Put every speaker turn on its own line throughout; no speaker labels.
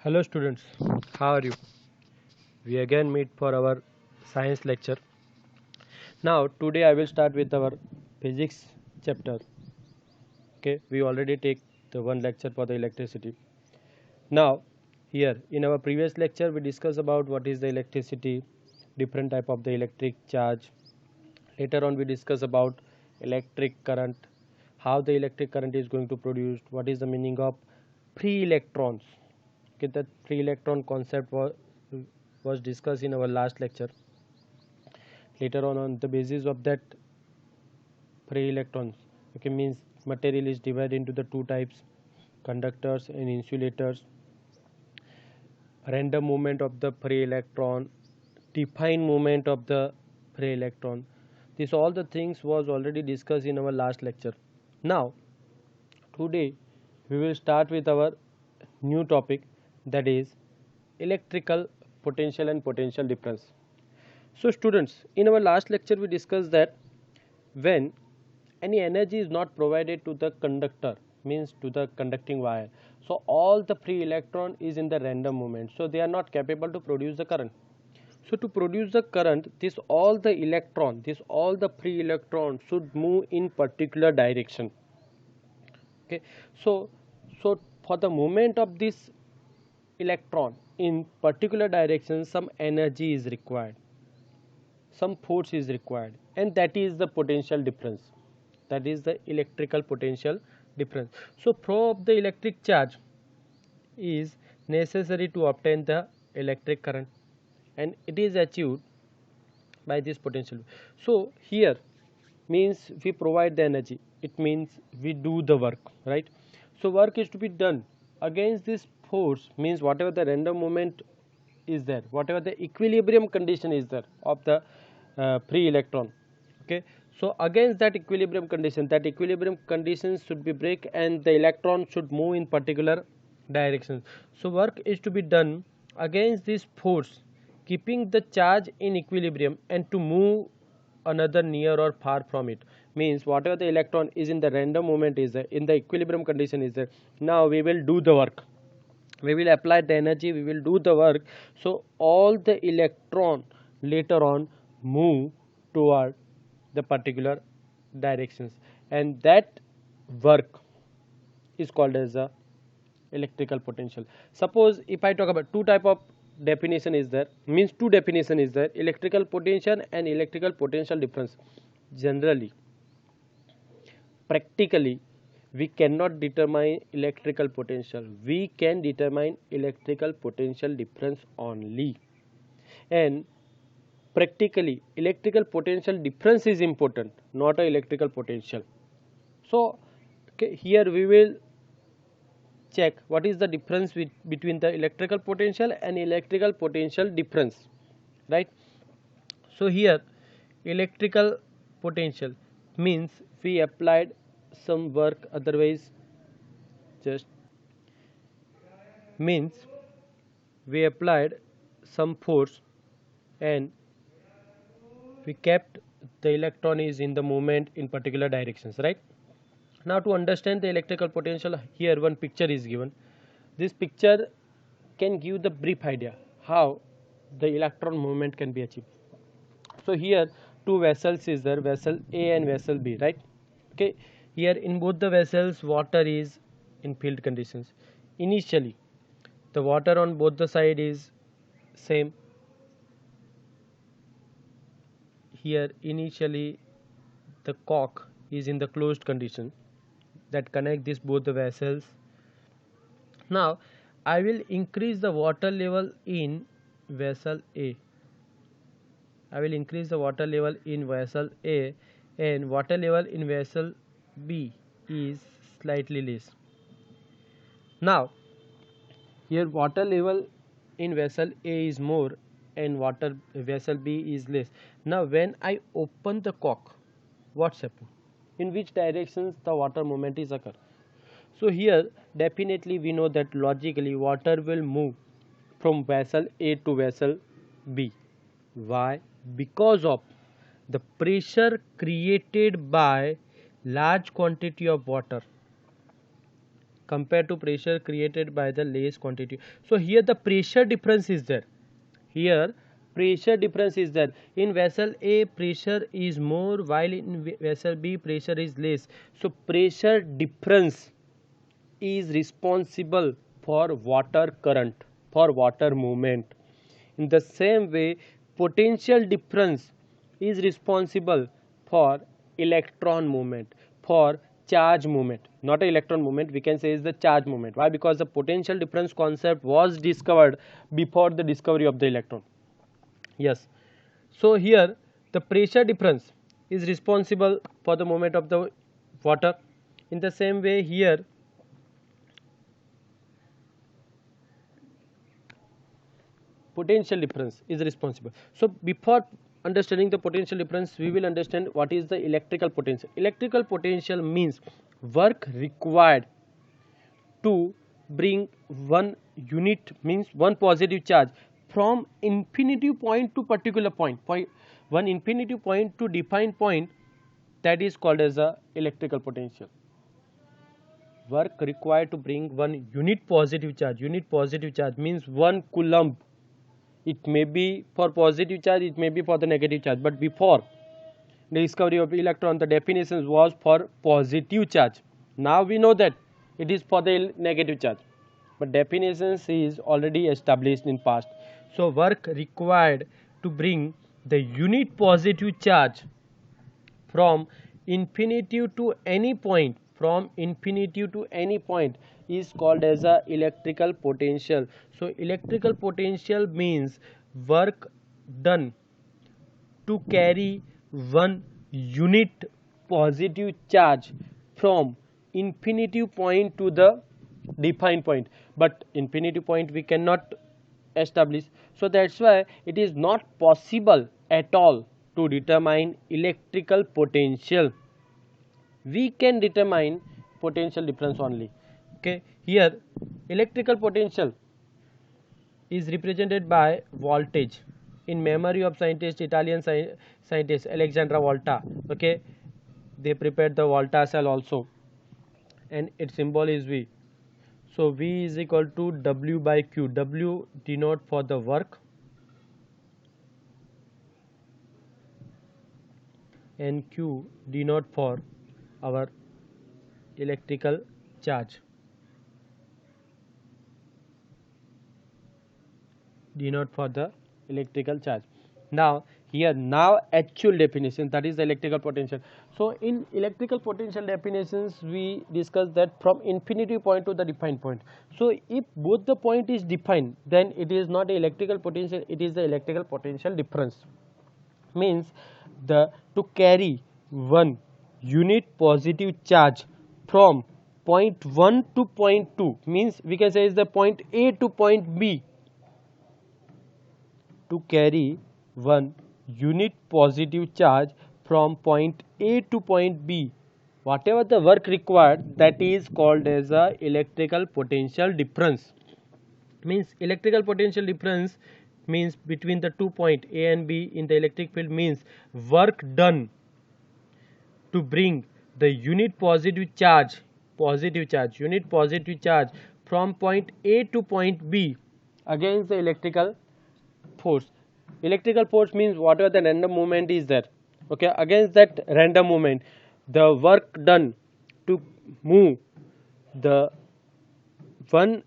Hello students, how are you? We again meet for our science lecture. Now today I will start with our physics chapter. Okay, we already take the one lecture for the electricity. Now here in our previous lecture we discussed about what is the electricity, different type of the electric charge. Later on we discuss about electric current, how the electric current is going to produce, what is the meaning of free electrons. Okay, that free electron concept was discussed in our last lecture. Later on the basis of that free electrons, okay, means material is divided into the two types, conductors and insulators. Random movement of the free electron, defined movement of the free electron, this all the things was already discussed in our last lecture. Now today we will start with our new topic, that is electrical potential and potential difference. So students, in our last lecture we discussed that when any energy is not provided to the conductor, means to the conducting wire, so all the free electron is in the random movement, so they are not capable to produce the current. So to produce the current, this all the free electron should move in particular direction. Okay, so for the movement of this electron in particular direction, some energy is required, some force is required, and that is the potential difference, that is the electrical potential difference. So flow of the electric charge is necessary to obtain the electric current, and it is achieved by this potential. So here means we provide the energy, it means we do the work, right? So work is to be done against this force, means whatever the random movement is there, whatever the equilibrium condition is there of the free electron. Okay, so against that equilibrium condition, that equilibrium condition should be break and the electron should move in particular direction. So work is to be done against this force, keeping the charge in equilibrium and to move another near or far from it, means whatever the electron is in the random movement is there, in the equilibrium condition is there. Now we will do the work, we will apply the energy, we will do the work. So all the electron later on move toward the particular directions, and that work is called as a electrical potential. Suppose if I talk about two type of definition is there, means two definition is there, electrical potential and electrical potential difference. Generally, practically, we cannot determine electrical potential, we can determine electrical potential difference only. And practically electrical potential difference is important, not a electrical potential. So okay, here we will check what is the difference between the electrical potential and electrical potential difference, right? So here electrical potential means we applied some work, otherwise just means we applied some force and we kept the electron is in the movement in particular directions, right? Now to understand the electrical potential, here one picture is given. This picture can give the brief idea how the electron movement can be achieved. So here two vessels is there, vessel A and vessel B, right? Okay, here in both the vessels water is in field conditions. Initially the water on both the side is same. Here initially the cock is in the closed condition that connect these both the vessels. Now I will increase the water level in vessel A. I will increase the water level in vessel A, and water level in vessel B is slightly less. Now here water level in vessel A is more and water vessel B is less. Now when I open the cork, what's happen? In which directions the water movement is occur? So here definitely we know that logically water will move from vessel A to vessel B. Why? Because of the pressure created by large quantity of water compared to pressure created by the less quantity. So here the pressure difference is there. Here pressure difference is there. In vessel A pressure is more, while in vessel B pressure is less. So pressure difference is responsible for water current, for water movement. In the same way, potential difference is responsible for electron movement, for charge movement. Not electron movement, we can say is the charge movement. Why? Because the potential difference concept was discovered before the discovery of the electron. Yes. So here the pressure difference is responsible for the movement of the water. In the same way, here potential difference is responsible. So before understanding the potential difference, we will understand what is the electrical potential. Electrical potential means work required to bring one unit, means one positive charge, from infinity point to particular point, one infinity point to defined point, that is called as a electrical potential. Work required to bring one unit positive charge. Unit positive charge means 1 coulomb. It may be for positive charge, it may be for the negative charge, but before the discovery of electron, the definition was for positive charge. Now we know that it is for the negative charge, but definitions is already established in past. So work required to bring the unit positive charge from infinity to any point, from infinity to any point, is called as a electrical potential. So electrical potential means work done to carry one unit positive charge from infinity point to the defined point, but infinity point we cannot establish. So that's why it is not possible at all to determine electrical potential. We can determine potential difference only. Okay, here electrical potential is represented by voltage. In memory of scientist, Italian scientist Alexandra Volta, okay, they prepared the Volta cell also, and its symbol is V. So V is equal to W by Q. W denote for the work and Q denote for our electrical charge. Denote for the electrical charge. Now here, now actual definition, that is the electrical potential. So in electrical potential definitions, we discussed that from infinity point to the defined point. So if both the point is defined, then it is not electrical potential, it is the electrical potential difference. Means the to carry one unit positive charge from point 1 to point 2, means we can say is the point A to point B. To carry one unit positive charge from point A to point B, whatever the work required, that is called as a electrical potential difference. Means electrical potential difference means between the 2 point A and B in the electric field, means work done to bring the unit positive charge, unit positive charge from point A to point B against the electrical force. Electrical force means whatever the random movement is there, okay, against that random movement, the work done to move the one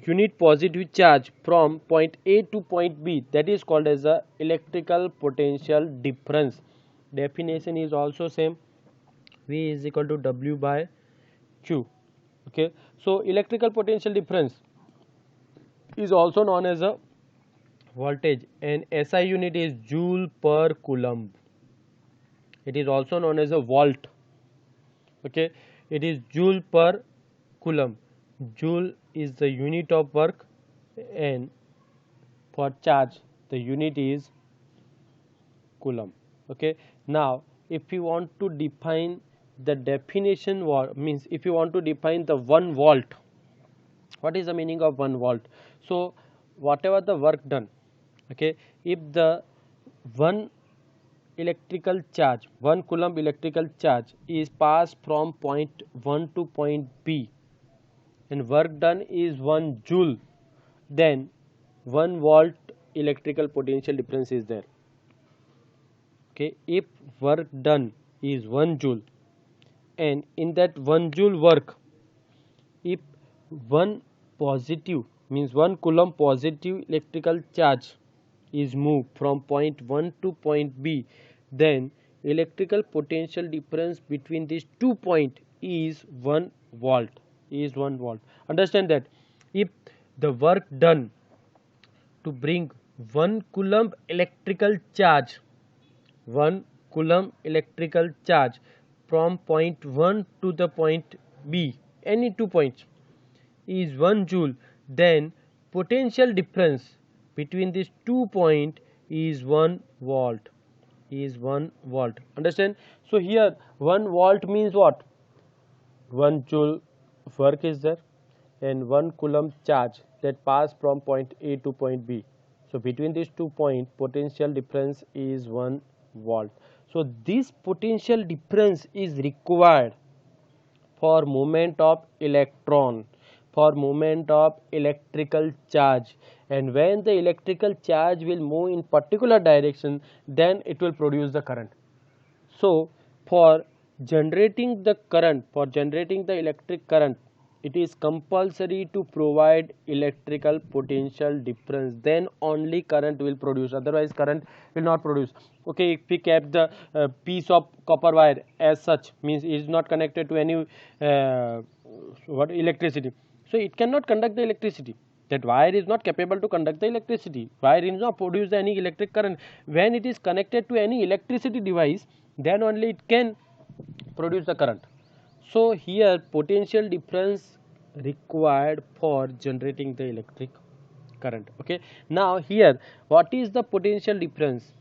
unit positive charge from point A to point B, that is called as a electrical potential difference. Definition is also same. V is equal to W by Q. Okay, so electrical potential difference is also known as a voltage, and SI unit is joule per coulomb. It is also known as a volt. Okay, it is joule per coulomb. Joule is the unit of work, and for charge the unit is coulomb. Okay, now if you want to define the definition, means if you want to define the 1 volt, what is the meaning of 1 volt? So whatever the work done, okay, if the one electrical charge, 1 coulomb electrical charge is passed from point 1 to point B, and work done is 1 joule, then 1 volt electrical potential difference is there. Okay, if work done is 1 joule, and in that 1 joule work, if 1 positive, means 1 coulomb positive electrical charge is moved from point 1 to point B, then electrical potential difference between these 2 points is 1 volt. Understand that if the work done to bring 1 coulomb electrical charge, 1 coulomb electrical charge from point 1 to the point B, any 2 points, is 1 joule, then potential difference between these 2 points is 1 volt. Understand? So here 1 volt means what? 1 joule work is there and 1 coulomb charge that pass from point A to point B. So between these 2 points, potential difference is 1 volt. So this potential difference is required for movement of electron, for movement of electrical charge, and when the electrical charge will move in particular direction, then it will produce the current. So for generating the current, for generating the electric current, it is compulsory to provide electrical potential difference, then only current will produce, otherwise current will not produce. Okay, if we kept the piece of copper wire as such, means it is not connected to any what electricity, so it cannot conduct the electricity. That wire is not capable to conduct the electricity, wire is not produce any electric current. When it is connected to any electricity device, then only it can produce the current. So here potential difference required for generating the electric current. Okay, now here what is the potential difference,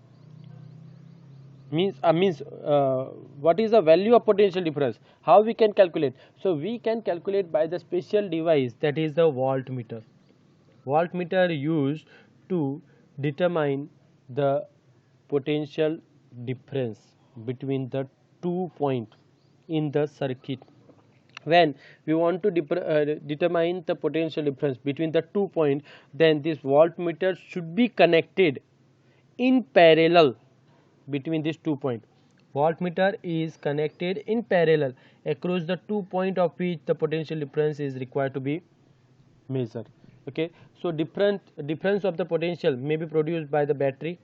what is the value of potential difference, how we can calculate? So we can calculate by the special device, that is the voltmeter. Voltmeter used to determine the potential difference between the 2 points in the circuit. When we want to determine the potential difference between the 2 points, then this voltmeter should be connected in parallel between these 2 points. Voltmeter is connected in parallel across the 2 points of which the potential difference is required to be measured. Okay, so difference of the potential may be produced by the battery.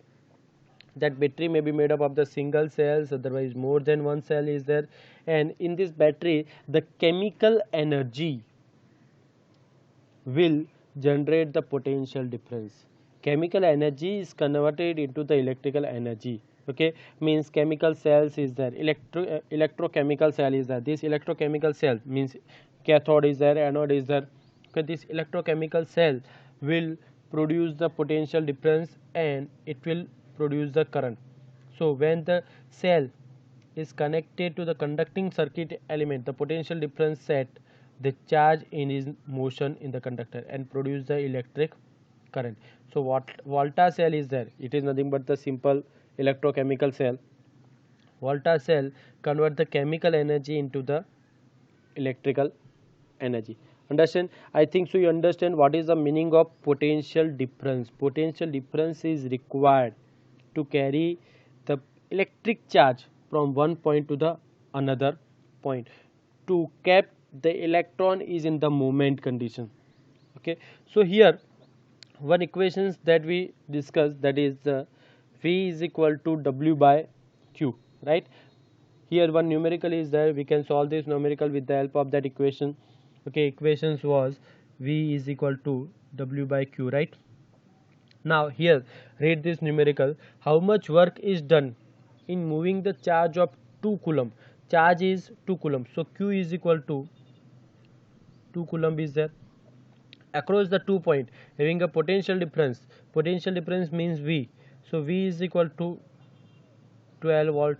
That battery may be made up of the single cells, otherwise more than one cell is there, and in this battery the chemical energy will generate the potential difference. Chemical energy is converted into the electrical energy. Okay, means chemical cells is there, electrochemical cell is there. This electrochemical cell means cathode is there, anode is there. Okay, this electrochemical cell will produce the potential difference and it will produce the current. So when the cell is connected to the conducting circuit element, the potential difference set the charge in its motion in the conductor and produce the electric current. So what volta cell is there? It is nothing but the simple electrochemical cell. Volta cell convert the chemical energy into the electrical energy. Understand? I think so you understand what is the meaning of potential difference. Potential difference is required to carry the electric charge from one point to the another point, to keep the electron is in the movement condition. Okay, so here one equations that we discussed, that is V is equal to W by Q, right? Here one numerical is there, we can solve this numerical with the help of that equation. Okay, equations was V is equal to W by Q, right? Now here read this numerical, how much work is done in moving the charge of 2 coulomb. Charge is 2 coulomb, so Q is equal to 2 coulomb is there across the 2 point, having a potential difference. Potential difference means V, so V is equal to 12 volt.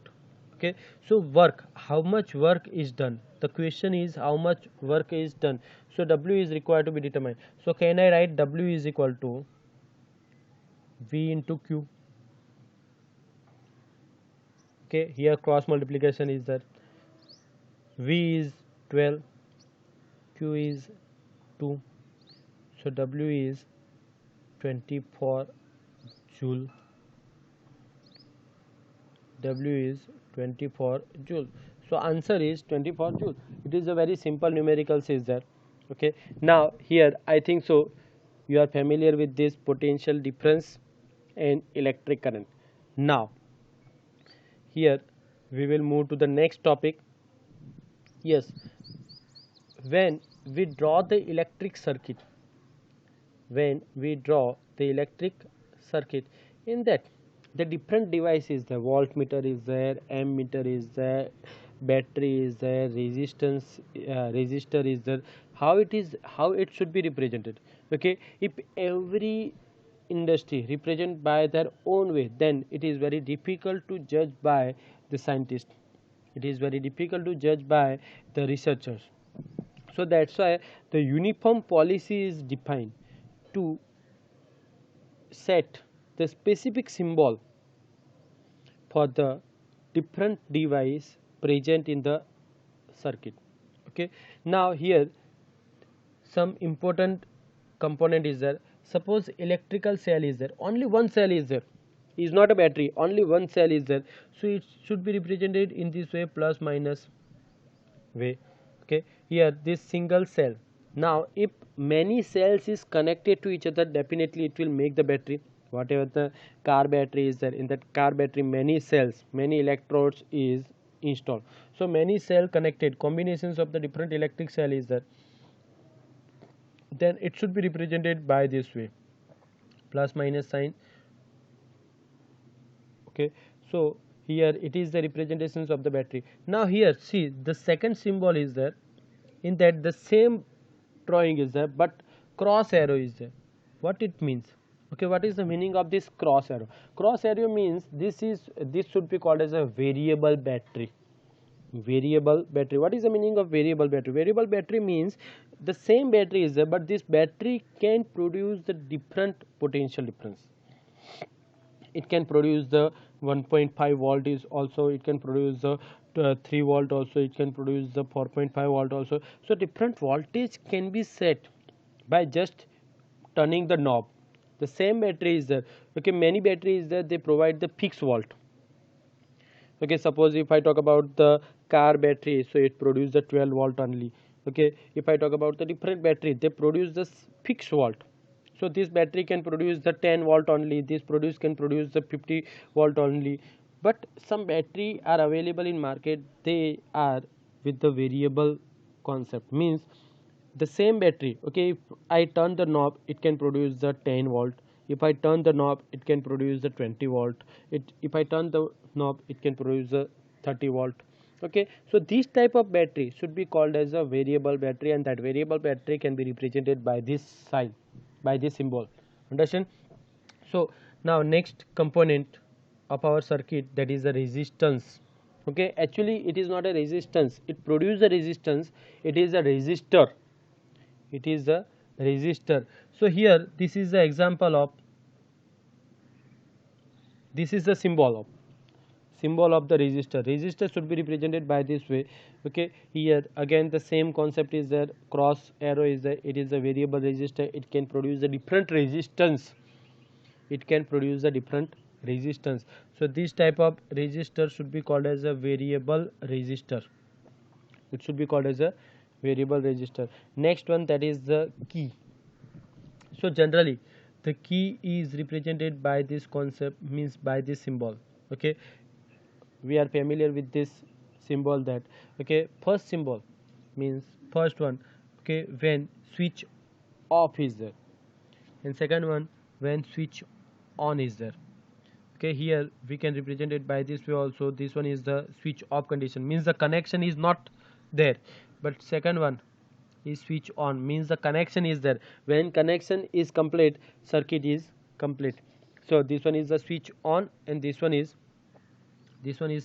Okay, so work, how much work is done? The question is how much work is done, so W is required to be determined. So can I write W is equal to V into Q? Okay, here cross multiplication is there. V is 12, Q is 2. So W is 24 joule. W is 24 joule. So answer is 24 joule. It is a very simple numerical there. Okay. Now here I think so you are familiar with this potential difference and electric current. Now here we will move to the next topic. Yes, when we draw the electric circuit, when we draw the electric circuit, in that the different devices, the voltmeter is there, ammeter is there, battery is there, resistor is there, how it should be represented. Okay, if every industry represent by their own way, then it is very difficult to judge by the scientist, it is very difficult to judge by the researchers. So that's why the uniform policy is defined to set the specific symbol for the different device present in the circuit. Okay, now here some important component is there. Suppose electrical cell is there, only one cell is there, is not a battery, only one cell is there, so it should be represented in this way, plus minus way. Okay, here this single cell. Now if many cells is connected to each other, definitely it will make the battery. Whatever the car battery is there, in that car battery many cells, many electrodes is installed, so many cell connected combinations of the different electric cell is there, then it should be represented by this way, plus minus sign. Okay, so here it is the representations of the battery. Now here see the second symbol is there, in that the same drawing is there but cross arrow is there. What it means? Okay, what is the meaning of this cross arrow? Cross arrow means this should be called as a variable battery. Variable battery. What is the meaning of variable battery? Variable battery means the same battery is there but this battery can produce the different potential difference. It can produce the 1.5 volt is also, it can produce the 3 volt also, it can produce the 4.5 volt also. So different voltage can be set by just turning the knob. The same battery is there. Okay, many batteries there, they provide the fixed volt. Okay, suppose if I talk about the car battery, so it produces the 12 volt only. Okay, if I talk about the different battery, they produce the fixed volt. So this battery can produce the 10 volt only, this can produce the 50 volt only. But some battery are available in market, they are with the variable concept, means the same battery. Okay, if I turn the knob, it can produce the 10 volt. If I turn the knob, it can produce the 20 volt. If I turn the knob, it can produce the 30 volt. Okay, so this type of battery should be called as a variable battery, and that variable battery can be represented by this sign, by this symbol. Understand? So now next component of our circuit, that is the resistance. Okay, actually it is not a resistance, it produces a resistance, it is a resistor, it is a resistor. So here this is the example of, this is the symbol of the resistor. Resistor should be represented by this way. Okay, here again the same concept is there, cross arrow is there, it is a variable resistor, it can produce a different resistance, it can produce a different resistance. So this type of resistor should be called as a variable resistor, it should be called as a variable resistor. Next one, that is the key. So generally the key is represented by this concept, means by this symbol. Okay, we are familiar with this symbol, that okay, first symbol means first one, okay, when switch off is there, and second one when switch on is there. Okay, here we can represent it by this way also. This one is the switch off condition, means the connection is not there, but second one is switch on, means the connection is there. When connection is complete, circuit is complete. So this one is the switch on, and this one is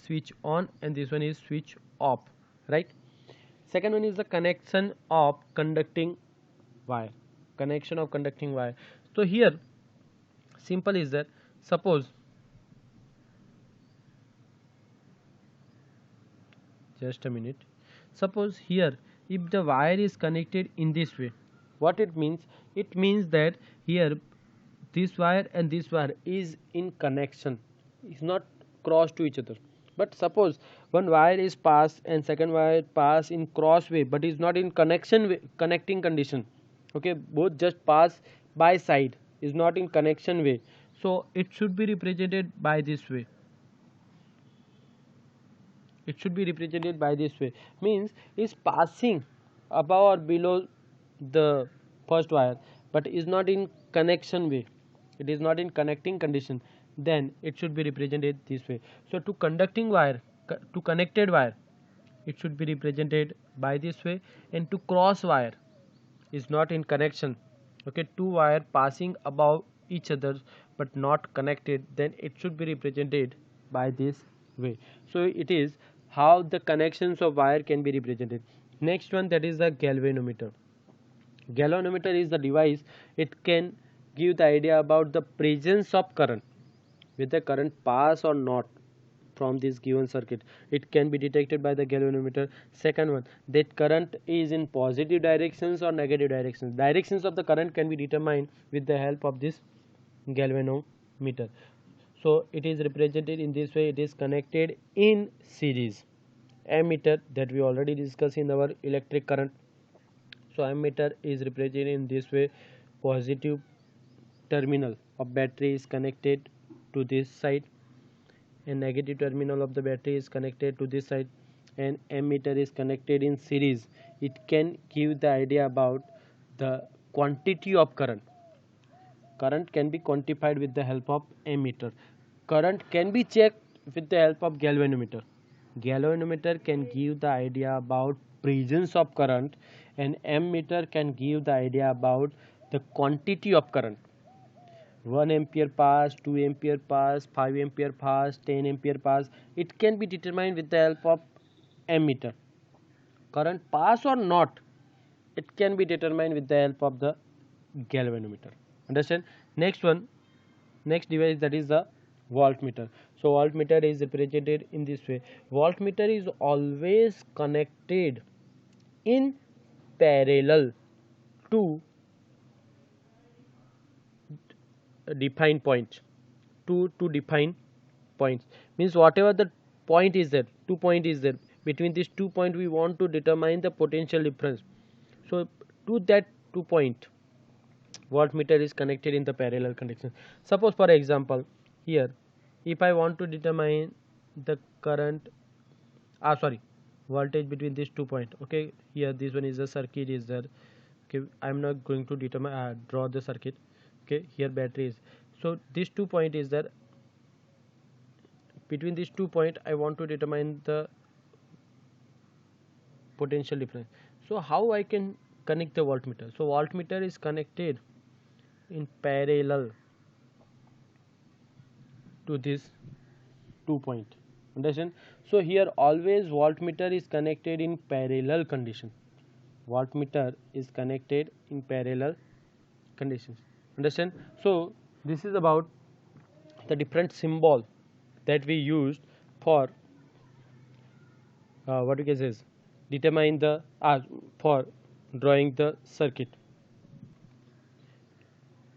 switch on, and this one is switch off, right? Second one is the connection of conducting wire, connection of conducting wire. So here simple is that, suppose just a minute, suppose here if the wire is connected in this way, What it means? It means that here this wire and this wire is in connection, is not cross to each other. But suppose one wire is passed and second wire pass in cross way, but is not in connection way, connecting condition. Okay, both just pass by side, is not in connection way, so it should be represented by this way. It should be represented by this way, means is passing above or below the first wire, but is not in connection way, it is not in connecting condition, then it should be represented this way. So to conducting wire, to connected wire, it should be represented by this way, and to cross wire is not in connection. Okay, two wire passing above each other but not connected, then it should be represented by this way. So it is how the connections of wire can be represented. Next one, that is the galvanometer. Galvanometer is the device, it can give the idea about the presence of current, whether current pass or not from this given circuit. It can be detected by the galvanometer. Second one, that current is in positive directions or negative directions. Directions of the current can be determined with the help of this galvanometer. So it is represented in this way, it is connected in series. Ammeter, that we already discussed in our electric current. So ammeter is represented in this way, positive terminal of battery is connected to this side and negative terminal of the battery is connected to this side, and ammeter is connected in series. It can give the idea about the quantity of current. Current can be quantified with the help of ammeter. Current can be checked with the help of galvanometer. Galvanometer can give the idea about presence of current, and ammeter can give the idea about the quantity of current. 1 ampere pass, 2 ampere pass, 5 ampere pass, 10 ampere pass, it can be determined with the help of ammeter. Current pass or not, it can be determined with the help of the galvanometer. Understand? Next one, next device, that is the voltmeter. So voltmeter is represented in this way. Voltmeter is always connected in parallel to define point, to define points, means whatever the point is there, 2 point is there, between these 2 point we want to determine the potential difference. So to that 2 point, voltmeter is connected in the parallel connection. Suppose for example, here if I want to determine the current, sorry, voltage between these 2 point. Okay, here this one is the circuit is there. Okay, I am not going to determine, draw the circuit. Okay, here battery is, so this 2 point is there. Between these 2 point I want to determine the potential difference. So how I can connect the voltmeter? So voltmeter is connected in parallel to this 2 point. Understand? So here always voltmeter is connected in parallel condition. Voltmeter is connected in parallel conditions. Understand? So this is about the different symbol that we used for what we can say is determine the for drawing the circuit.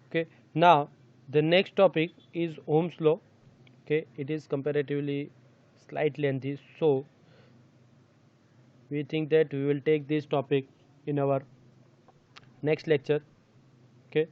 Okay, now the next topic is Ohm's law. Okay, it is comparatively slight lengthy, so we think that we will take this topic in our next lecture. Okay.